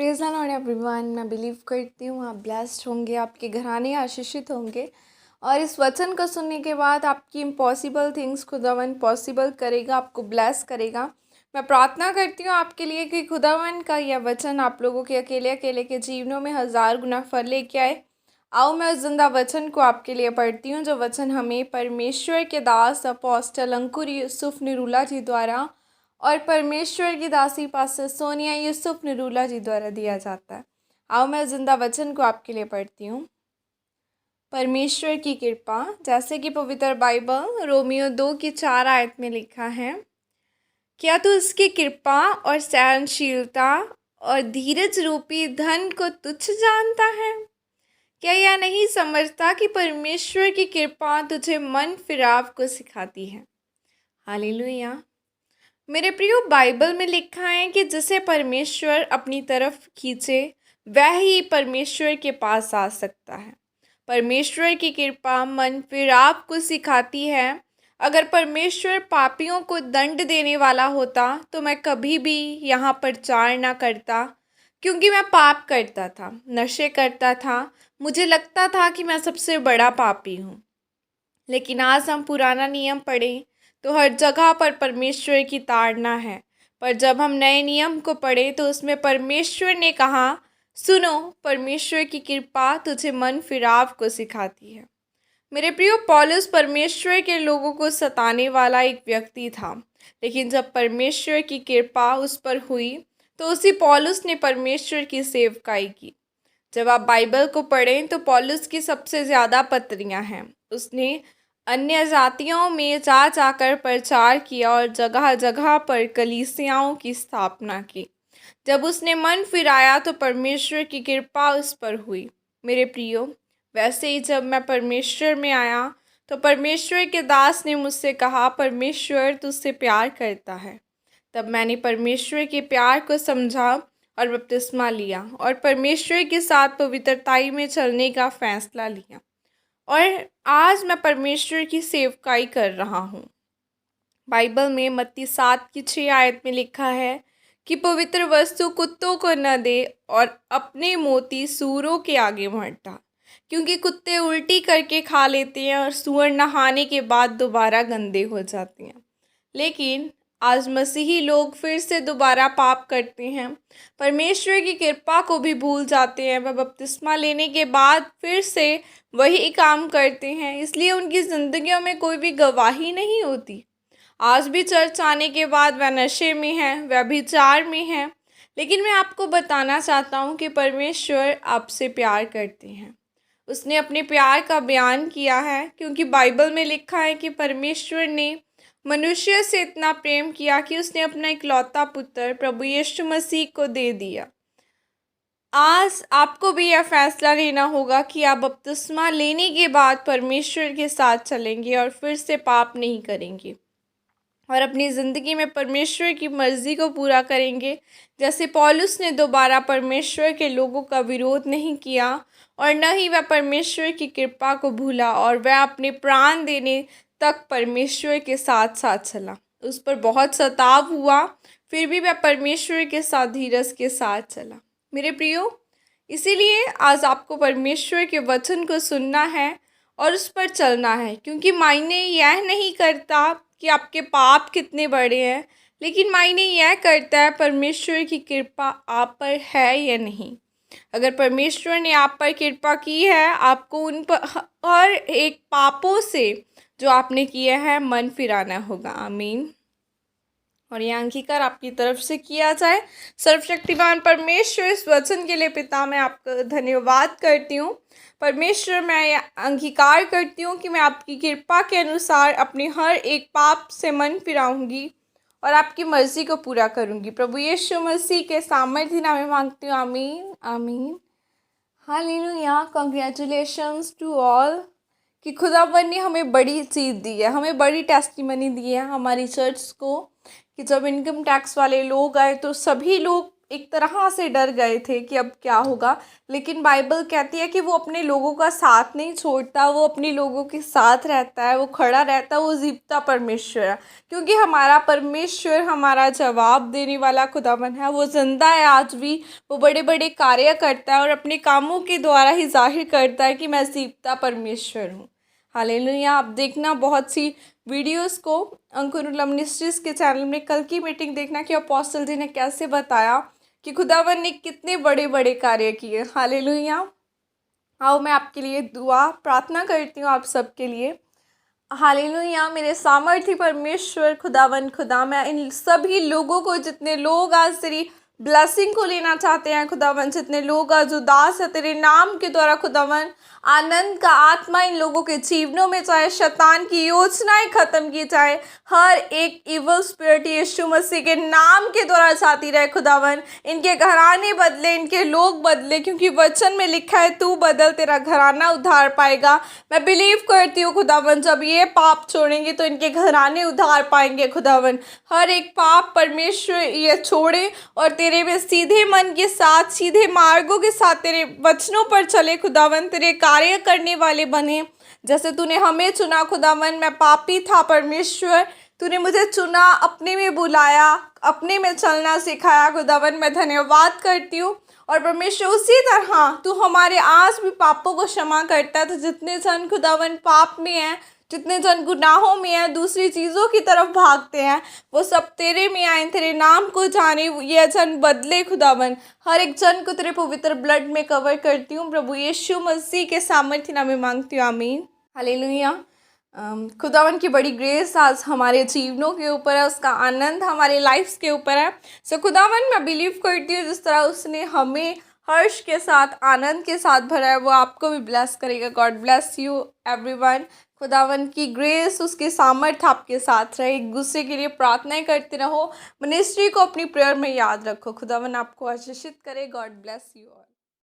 Praise the Lord everyone. मैं believe करती हूँ आप ब्लेस्ड होंगे, आपके घराने आशीषित होंगे और इस वचन को सुनने के बाद आपकी इम्पॉसिबल थिंग्स खुदावन पॉसिबल करेगा, आपको ब्लेस करेगा। मैं प्रार्थना करती हूँ आपके लिए कि खुदावन का यह वचन आप लोगों के अकेले अकेले के जीवनों में 1000 गुना फल लेके आए। आओ मैं उस जिंदा वचन को आपके लिए पढ़ती हूँ, जो वचन हमें परमेश्वर के दास अपोस्टल अंकुर यूसुफ निरूला जी द्वारा और परमेश्वर की दासी पास्टर सोनिया यूसुफ निरूला जी द्वारा दिया जाता है। आओ मैं जिंदा वचन को आपके लिए पढ़ती हूँ। परमेश्वर की कृपा, जैसे कि पवित्र बाइबल रोमियो 2 की 4 आयत में लिखा है, क्या तू उसकी कृपा और सहनशीलता और धीरज रूपी धन को तुच्छ जानता है? क्या यह नहीं समझता कि परमेश्वर की कृपा तुझे मन फिराव को सिखाती है? हालेलुया। मेरे प्रियो, बाइबल में लिखा है कि जिसे परमेश्वर अपनी तरफ खींचे वह ही परमेश्वर के पास आ सकता है। परमेश्वर की कृपा मन फिराव को सिखाती है। अगर परमेश्वर पापियों को दंड देने वाला होता तो मैं कभी भी यहाँ प्रचार ना करता, क्योंकि मैं पाप करता था, नशे करता था। मुझे लगता था कि मैं सबसे बड़ा पापी हूँ। लेकिन आज हम पुराना नियम पढ़ें तो हर जगह पर परमेश्वर की ताड़ना है, पर जब हम नए नियम को पढ़ें तो उसमें परमेश्वर ने कहा, सुनो, परमेश्वर की कृपा तुझे मन फिराव को सिखाती है। मेरे प्रियो, पौलुस परमेश्वर के लोगों को सताने वाला एक व्यक्ति था, लेकिन जब परमेश्वर की कृपा उस पर हुई तो उसी पौलुस ने परमेश्वर की सेवकाई की। जब आप बाइबल को पढ़ें तो पौलुस की सबसे ज़्यादा पत्रियां हैं। उसने अन्य जातियों में जा जाकर प्रचार किया और जगह जगह पर कलीसियाओं की स्थापना की। जब उसने मन फिराया तो परमेश्वर की कृपा उस पर हुई। मेरे प्रियो, वैसे ही जब मैं परमेश्वर में आया तो परमेश्वर के दास ने मुझसे कहा, परमेश्वर तुझसे प्यार करता है। तब मैंने परमेश्वर के प्यार को समझा और बपतिस्मा लिया और परमेश्वर के साथ पवित्रताई में चलने का फैसला लिया, और आज मैं परमेश्वर की सेवकाई कर रहा हूँ। बाइबल में मत्ती 7 की 6 आयत में लिखा है कि पवित्र वस्तु कुत्तों को न दे और अपने मोती सूअरों के आगे मत डाल, क्योंकि कुत्ते उल्टी करके खा लेते हैं और सूअर नहाने के बाद दोबारा गंदे हो जाते हैं। लेकिन आज मसीही लोग फिर से दोबारा पाप करते हैं, परमेश्वर की कृपा को भी भूल जाते हैं। वह बपतिस्मा लेने के बाद फिर से वही काम करते हैं, इसलिए उनकी ज़िंदगियों में कोई भी गवाही नहीं होती। आज भी चर्च आने के बाद वह नशे में है, वह व्यभिचार में है। लेकिन मैं आपको बताना चाहता हूँ कि परमेश्वर आपसे प्यार करते हैं। उसने अपने प्यार का बयान किया है, क्योंकि बाइबल में लिखा है कि परमेश्वर ने मनुष्य से इतना प्रेम किया कि उसने अपना इकलौता पुत्र प्रभु यीशु मसीह को दे दिया। आज आपको भी यह फैसला लेना होगा कि आप बपतिस्मा लेने के बाद परमेश्वर के साथ चलेंगे और फिर से पाप नहीं करेंगे और अपनी ज़िंदगी में परमेश्वर की मर्ज़ी को पूरा करेंगे। जैसे पौलुस ने दोबारा परमेश्वर के लोगों का विरोध नहीं किया और न ही वह परमेश्वर की कृपा को भूला, और वह अपने प्राण देने तक परमेश्वर के साथ साथ चला। उस पर बहुत सताव हुआ, फिर भी वह परमेश्वर के साथ धीरज के साथ चला। मेरे प्रियो, इसीलिए आज आपको परमेश्वर के वचन को सुनना है और उस पर चलना है, क्योंकि मायने यह नहीं करता कि आपके पाप कितने बड़े हैं, लेकिन मायने यह करता है परमेश्वर की कृपा आप पर है या नहीं। अगर परमेश्वर ने आप पर कृपा की है, आपको उन पर हर एक पापों से जो आपने किए हैं मन फिराना होगा। आमीन। और यह अंगीकार आपकी तरफ से किया जाए। सर्वशक्तिमान परमेश्वर, इस वचन के लिए पिता मैं आपका धन्यवाद करती हूँ। परमेश्वर, मैं यह अंगीकार करती हूँ कि मैं आपकी कृपा के अनुसार अपने हर एक पाप से मन फिराऊंगी और आपकी मर्ज़ी को पूरा करूँगी। प्रभु यीशु मसीह के सामर्थ्य नाम में मांगती हूँ। आमीन आमीन। हालेलुया। कांग्रेचुलेशंस टू ऑल कि खुदावन ने हमें बड़ी चीज़ दी है, हमें बड़ी टेस्टिमनी दी है हमारी चर्च को, कि जब इनकम टैक्स वाले लोग आए तो सभी लोग एक तरह से डर गए थे कि अब क्या होगा, लेकिन बाइबल कहती है कि वो अपने लोगों का साथ नहीं छोड़ता, वो अपने लोगों के साथ रहता है, वो खड़ा रहता है, वो जीवता परमेश्वर है। क्योंकि हमारा परमेश्वर हमारा जवाब देने वाला खुदावन है, वो जिंदा है आज भी, वो बड़े बड़े कार्य करता है और अपने कामों के द्वारा ही जाहिर करता है कि मैं जीवता परमेश्वर हूँ। हालेलुया। आप देखना बहुत सी वीडियोस को अंकुर मिनिस्ट्रीज के चैनल में, कल की मीटिंग देखना कि अपोस्टल जी ने कैसे बताया कि खुदावन ने कितने बड़े बड़े कार्य किए। हालेलुया। आओ मैं आपके लिए दुआ प्रार्थना करती हूँ आप सबके लिए। हालेलुया। मेरे सामर्थ्य परमेश्वर खुदावन खुदा, मैं इन सभी लोगों को, जितने लोग आज तेरी ब्लेसिंग को लेना चाहते हैं खुदावन, जितने लोग आज उदास है तेरे नाम के द्वारा खुदावन, आनंद का आत्मा इन लोगों के जीवनों में, चाहे शैतान की योजनाएं खत्म की जाए, हर एक इवल स्पिरिट यीशु मसीह के नाम के द्वारा जाती रहे खुदावन। इनके घराने बदले, इनके लोग बदले, क्योंकि वचन में लिखा है तू बदल तेरा घराना उधार पाएगा। मैं बिलीव करती हूँ खुदावन, जब ये पाप छोड़ेंगे तो इनके घराने उधार पाएंगे खुदावन। हर एक पाप परमेश्वर ये छोड़े और तेरे में सीधे मन के साथ, सीधे मार्गों के साथ तेरे वचनों पर चले खुदावन, तेरे कार्य करने वाले बने जैसे तूने हमें चुना खुदावन। मैं पापी था परमेश्वर, तूने मुझे चुना, अपने में बुलाया, अपने में चलना सिखाया खुदावन। मैं धन्यवाद करती हूँ। और परमेश्वर उसी तरह तू हमारे आज भी पापों को क्षमा करता है। तो जितने जन खुदावन पाप में हैं, जितने जन गुनाहों में हैं, दूसरी चीज़ों की तरफ भागते हैं, वो सब तेरे में आए, तेरे नाम को जाने, ये जन बदले खुदावन। हर एक जन को तेरे पवित्र ब्लड में कवर करती हूँ प्रभु यीशु मसीह के सामर्थ्य नाम में मांगती हूँ, आमीन। हालेलुया। खुदावन की बड़ी ग्रेस आज हमारे जीवनों के ऊपर है, उसका आनंद हमारे लाइफ्स के ऊपर है। सो खुदावन मैं बिलीव करती हूँ जिस तरह उसने हमें हर्ष के साथ, आनंद के साथ भरा है, वो आपको भी ब्लेस करेगा। God bless you everyone. खुदावन की ग्रेस, उसके सामर्थ्य आपके साथ रहे। एक दूसरे के लिए प्रार्थनाएं करते रहो, मिनिस्ट्री को अपनी प्रेयर में याद रखो। खुदावन आपको आशीषित करे। God bless you all.